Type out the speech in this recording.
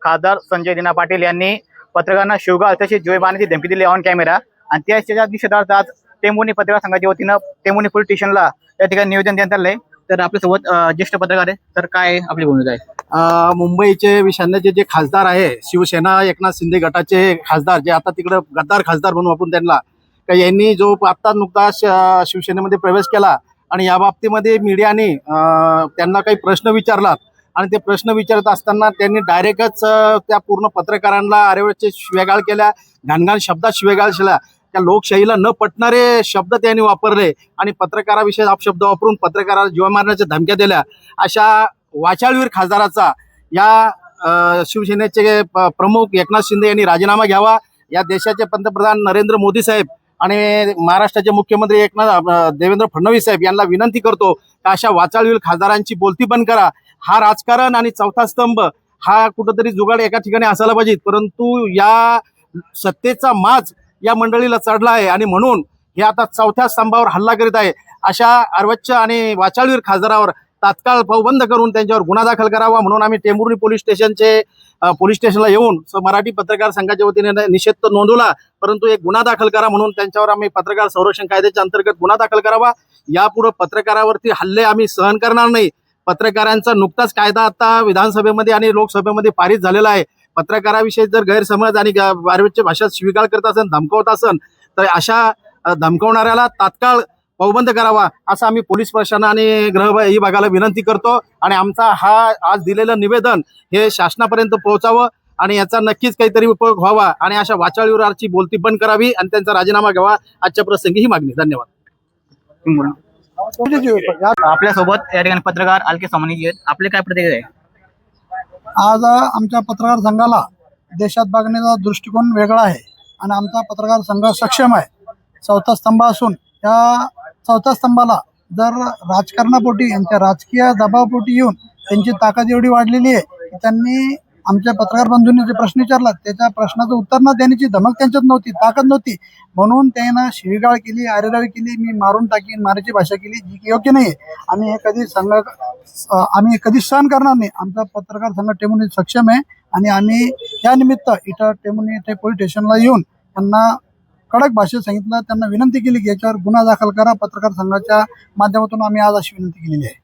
खासदार संजय दिना पाटील यांनी पत्रकारांना शिवगाळ तसेच जीवे मारण्याची धमकी दिली ऑन कॅमेरा आणि त्याच्या निषेधार्थ आज टेंभुर्णी पत्रकार संघाच्या वतीनं टेंभुर्णी पोलीस स्टेशनला त्या ठिकाणी निवेदन देण्यात आलंय। तर आपल्यासोबत ज्येष्ठ पत्रकार आहे, तर काय आपली भूमिका आहे? मुंबईचे विशान्याचे जे खासदार आहे, शिवसेना एकनाथ शिंदे गटाचे खासदार जे आता तिकडे गद्दार खासदार म्हणून आपण त्यांना, यांनी जो आता नुकताच शिवसेनेमध्ये प्रवेश केला आणि या बाबतीमध्ये मीडियाने त्यांना काही प्रश्न विचारला आणि ते प्रश्न विचारत असताना त्यांनी डायरेक्टच त्या पूर्ण पत्रकारांना अरेवरचे शिवेगाळ केल्या, घाणघाण शब्दात शिवेगाळ केला। त्या लोकशाहीला न पटणारे शब्द त्यांनी वापरले आणि पत्रकाराविषयी अपशब्द वापरून पत्रकाराला जीव मारण्याच्या धमक्या दिल्या। अशा वाचाळवीर खासदाराचा या शिवसेनेचे प्रमुख एकनाथ शिंदे यांनी राजीनामा घ्यावा। या देशाचे पंतप्रधान नरेंद्र मोदी साहेब आणि महाराष्ट्राचे मुख्यमंत्री देवेंद्र फडणवीस साहेब यांना विनंती करतो की अशा वाचाळवीर खासदारांची बोलती बंद करा। हा राजकारण आणि चौथा स्तंभ हा कुठंतरी जुगाड एका ठिकाणी असायला पाहिजे, परंतु या सत्तेचा माज या मंडळीला चढला आहे आणि म्हणून हे आता चौथ्या स्तंभावर हल्ला करीत आहे। अशा अर्वच्च आणि वाचाळवीर खासदारावर तात्काळ पाऊबंद करून त्यांच्यावर गुन्हा दाखल करावा म्हणून आम्ही टेंभुर्णी पोलीस स्टेशनला येऊन मराठी पत्रकार संघाच्या वतीने निषेध तर नोंदवला, परंतु एक गुन्हा दाखल करा म्हणून त्यांच्यावर आम्ही पत्रकार संरक्षण कायद्याच्या अंतर्गत गुन्हा दाखल करावा। यापुढे पत्रकारावरती हल्ले आम्ही सहन करणार नाही। पत्रकारांचा नुकताच कायदा आता विधानसभेमध्ये आणि लोकसभेमध्ये पारित झालेला आहे। पत्रकाराविषयी जर गैरसमज आणि अर्वच्च भाषेत शिवीगाळ करत असेल, धमकावत असेल, तर अशा धमकावणाऱ्याला तात्काळ पाऊबंद करावा असं आम्ही पोलीस प्रशासन आणि गृह विभागाला विनंती करतो आणि आमचा हा आज दिलेलं निवेदन हे शासनापर्यंत पोहोचावं आणि याचा नक्कीच काहीतरी उपयोग व्हावा आणि अशा वाचाळवीराची बोलती बंद करावी आणि त्यांचा राजीनामा घ्यावा। आजच्या प्रसंगी ही मागणी। धन्यवाद। आपल्यासोबत या ठिकाणी पत्रकार अलके सामानी आहेत, आपले काय प्रतिक्रिया आहे? आज आमच्या पत्रकार संघाला देशात बघण्याचा दृष्टिकोन वेगळा आहे आणि आमचा पत्रकार संघ सक्षम आहे। चौथा स्तंभ असून या चौथ्या स्तंभाला जर राजकारणापोटी यांच्या राजकीय दबावापोटी येऊन त्यांची ताकद एवढी वाढलेली आहे की त्यांनी आमच्या पत्रकार बंधूंनी जे प्रश्न विचारला त्याच्या प्रश्नाचं उत्तर न देण्याची धमक त्यांच्यात नव्हती, ताकद नव्हती, म्हणून त्यांना शिवीगाळ केली, आरेरावी केली, मी मारून टाकीन, मारायची भाषा केली, जी की योग्य नाही आहे। आम्ही कधी सहन करणार नाही। आमचा पत्रकार संघ टेंभुर्णी सक्षम आहे आणि आम्ही या निमित्त इथं टेंभुर्णी येथे पोलीस स्टेशनला येऊन त्यांना कडक भाषेत सांगितलं, त्यांना विनंती केली की याच्यावर गुन्हा दाखल करा। पत्रकार संघाच्या माध्यमातून आम्ही आज अशी विनंती केलेली आहे।